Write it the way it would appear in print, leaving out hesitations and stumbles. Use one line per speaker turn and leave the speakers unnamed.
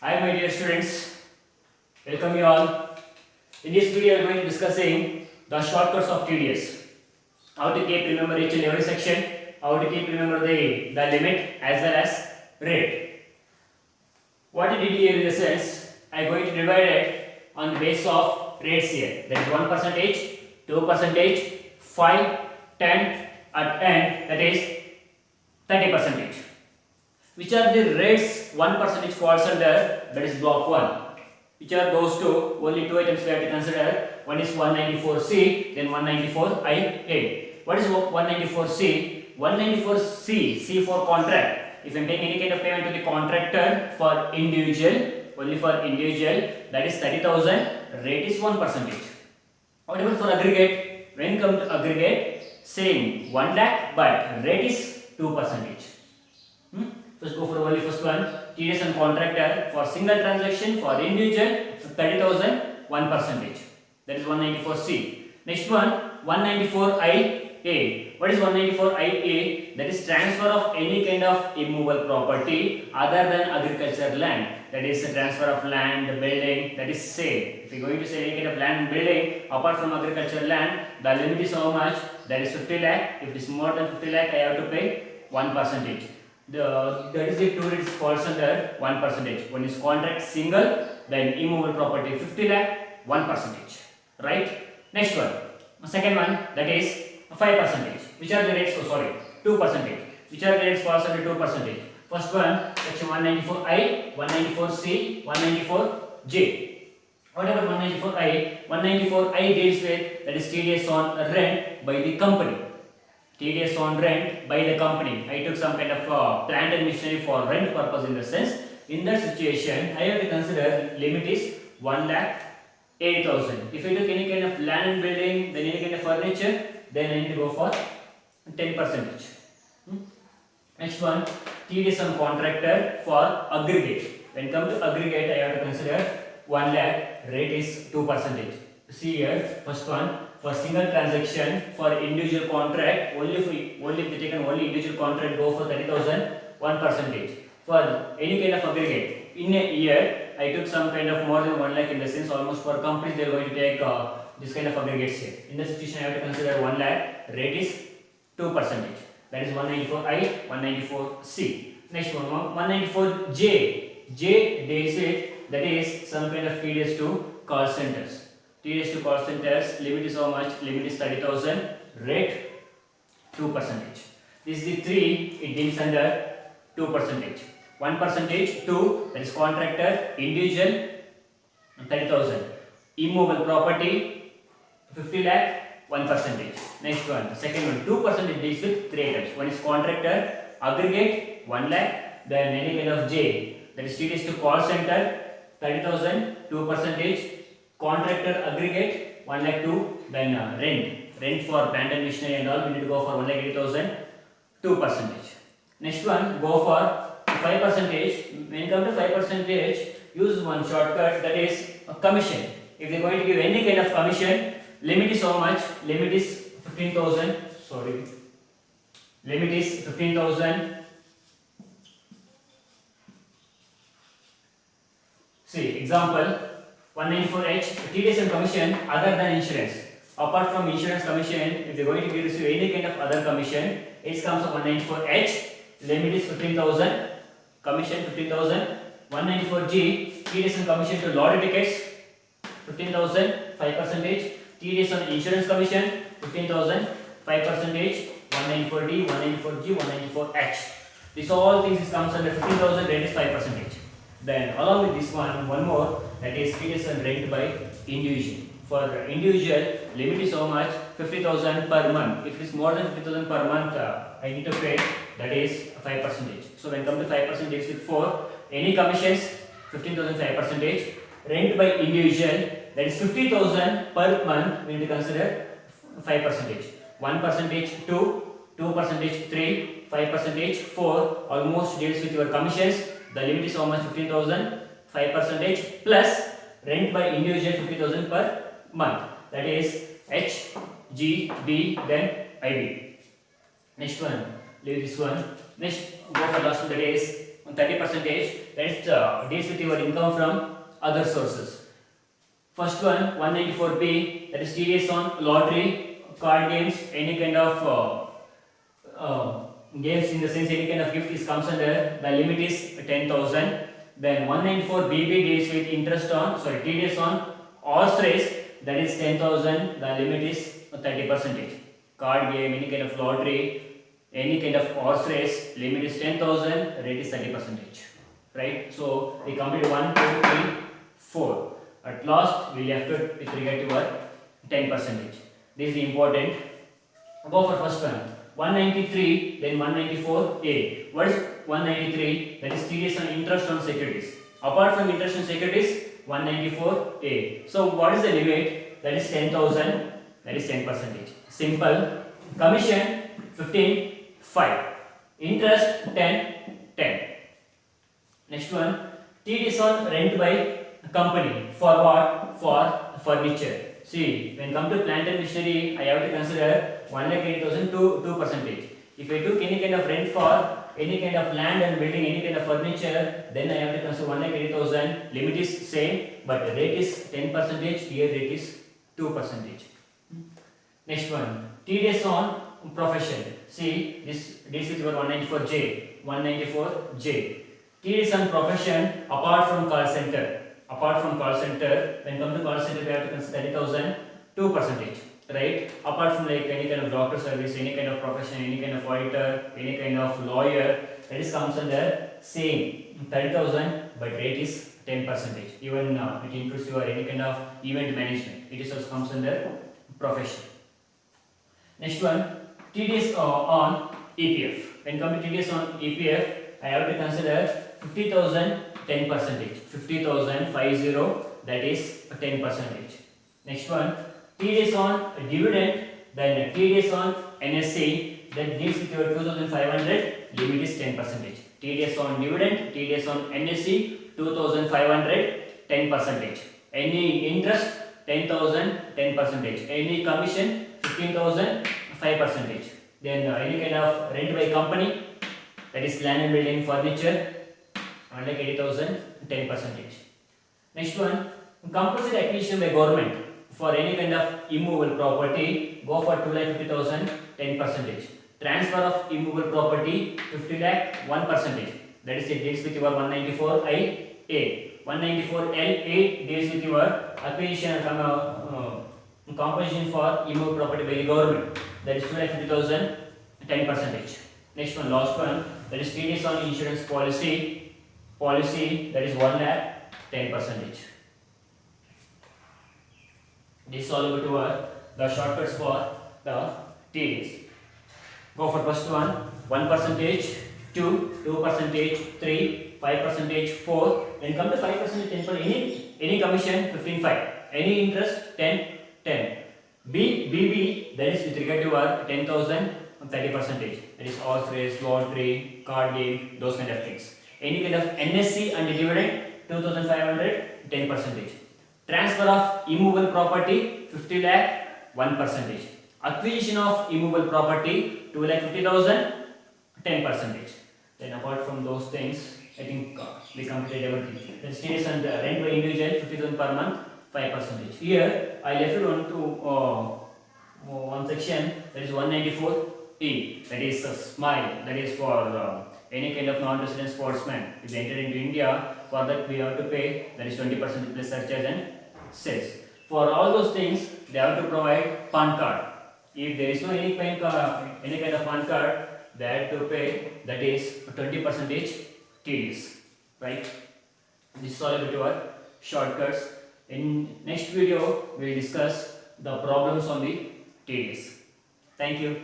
Hi my dear students, welcome you all. In this video, we are going to discussing the shortcuts of TDS. How to keep remember each and every section, how to keep remember the limit as well as rate. What I did here in the sense, I am going to divide it on the basis of rates here. That is 1%, 2%, 5, 10, at 10, that is 30%. Which are the rates 1% falls under, that is block 1. Which are those two? Only two items we have to consider. One is 194C, then 194IA. What is 194C? 194C, C for contract. If I make any kind of payment to the contractor for individual, only for individual, that is 30,000, rate is 1%. What about for aggregate? When come to aggregate, same 1 lakh, but rate is 2%. First go for only first one. TDS and contractor for single transaction, for individual 30,000, 1%. That is 194C. Next one 194IA. What is 194IA? That is transfer of any kind of immovable property other than agriculture land. That is the transfer of land, building. That is sale. If you are going to sell any kind of land and building apart from agriculture land, the limit is how much? That is 50 lakh. If it is more than 50 lakh, I have to pay 1%. That is the two rates falls under 1%. One is contract single, then immovable property 50 lakh, 1%. Right? Next one. Second one, that is 5%. Which are the rates? Oh, sorry, 2%. Which are the rates falls under 2%? First one, section 194I, 194C, 194J. What about 194I? 194I deals with, that is TDS on rent by the company. TDS on rent by the company. I took some kind of plant and machinery for rent purpose in the sense. In that situation, I have to consider limit is 1,80,000. If I took any kind of land and building, then any kind of furniture, then I need to go for 10%. Next one, TDS on contractor for aggregate. When come to aggregate, I have to consider 1 lakh, rate is 2%. See here, first one. For single transaction, for individual contract, only if they taken only individual contract, go for 30,000, 1%. For any kind of aggregate, in a year, I took some kind of more than 1 lakh in the sense almost for companies they are going to take this kind of aggregates here. In this situation, I have to consider 1 lakh, rate is 2%. That is 194I, 194C. Next one, 194J. J deals with, that is some kind of TDS to call centers. TDS to call centers, limit is how much? Limit is 30,000, rate 2%. This is the 3, it deals under 2%. 1%, 2, that is contractor, individual 30,000. Immovable property 50 lakh, 1%. Next one, second one, 2% deals with 3 items. One is contractor, aggregate 1 lakh, then any kind of J, that is TDS to call center 30,000, 2%. Contractor aggregate 1 lakh 2, then rent for plant and machinery and all, we need to go for 1 lakh 80,000, 2%. Next one, go for 5%. When you come to 5%, use one shortcut, that is a commission. If they are going to give any kind of commission, limit is how much? Limit is 15,000. Sorry, limit is 15,000. See example. 194H, TDS and commission other than insurance. Apart from insurance commission, if they are going to receive any kind of other commission, it comes of 194H, limit is 15,000, commission 15,000. 194G, TDS and commission to lottery tickets 15,000, 5%. TDS on insurance commission 15,000, 5%. 194D, 194G, 194H. This all things comes under 15,000, rate is 5%. Then along with this one more, that is TDS and rent by individual. For individual, limit is how much? 50,000 per month. If it is more than 50,000 per month, I need to pay, that is 5%. So when come to 5%, it's with 4. Any commissions 15,000, 5%. Rent by individual, that is 50,000 per month, we need to consider 5%. 1%, 2, 2%, 3, 5%, 4. Almost deals with your commissions. The limit is how much? 15,000, 5% plus rent by individual 50,000 per month. That is H, G, B, then IB. Next one, leave this one. Next, go for last one, that is 30%. let's deals with your income from other sources. First one, 194B, that is TDS on lottery, card games, any kind of games, in the sense any kind of gift is comes under, the limit is 10,000. Then 194BB deals with interest on, TDS on horse race, that is 10,000, the limit is 30%. Card game, any kind of lottery, any kind of horse race, limit is 10,000, rate is 30%. Right? So we complete 1, 2, 3, 4. At last we left it with regard to our 10%. This is important. Go for first one. 193, then 194A. What is 193? That is TDS on interest on securities. Apart from interest on securities, 194A. So what is the limit? That is 10,000. That is 10%. Simple. Commission 15, 5. Interest 10, 10. Next one. TDS on rent by company. For what? For furniture. See, when come to plant and machinery, I have to consider 1,80,000 to 2%. If I took any kind of rent for any kind of land and building, any kind of furniture, then I have to consider 1,80,000. Limit is same, but rate is 10%. Here rate is 2%. Next one, TDS on profession. See, this is your 194J. 194J. TDS on profession apart from call center. Apart from call center, when come to call center, we have to consider 30,000, 2%, right? Apart from like any kind of doctor service, any kind of profession, any kind of auditor, any kind of lawyer, that is comes under same 30,000, but rate is 10%. Even it includes your any kind of event management. It is also comes under profession. Next one, TDS on EPF. When come to TDS on EPF, I have to consider 50,000. 10%. 50,000, 50, that is 10%. Next one, TDS on dividend, then TDS on NSC, that deals with your 2,500, limit is 10%. TDS on dividend, TDS on NSC, 2,500, 10%. Any interest, 10,000, 10%. Any commission, 15,000, 5%. Then any kind of rent by company, that is land and building, furniture, 1,80,000, 10%. Next one, compulsory acquisition by government for any kind of immovable property, go for 2,50,000, 10%. Transfer of immovable property, 50 lakh, 1%. That is it deals with your 194IA. 194LA deals with your acquisition composition for immovable property by the government. That is 2,50,000, 10%. Next one, last one, that is TDS on insurance policy. That is 1 lakh, 10%. This is all about the shortcuts for the TDS. Go for first one, 1%, 2, 2%, 3, 5%, 4. Then come to 5%, 10%. Any commission, 15, 5. Any interest, 10, 10. BB, that is with regard to our 10,000, 30%. That is horse race, lottery, card game, those kind of things. Any kind of NSC and dividend, 2,500, 10%. Transfer of immovable property, 50 lakh, 1%. Acquisition of immovable property, 2,50,000, 10%. Then apart from those things, I think we completed everything. Then TDS and rent by individual, 50,000 per month, 5%. Here I left it on to one section, that is 194E, that is a smile, that is for any kind of non-resident sportsman. If they enter into India, for that we have to pay, that is 20% plus surcharge and cess. For all those things, they have to provide PAN card. If there is no any kind of PAN card, they have to pay, that is 20% TDS, right? This is all about your shortcuts. In next video, we will discuss the problems on the TDS. Thank you.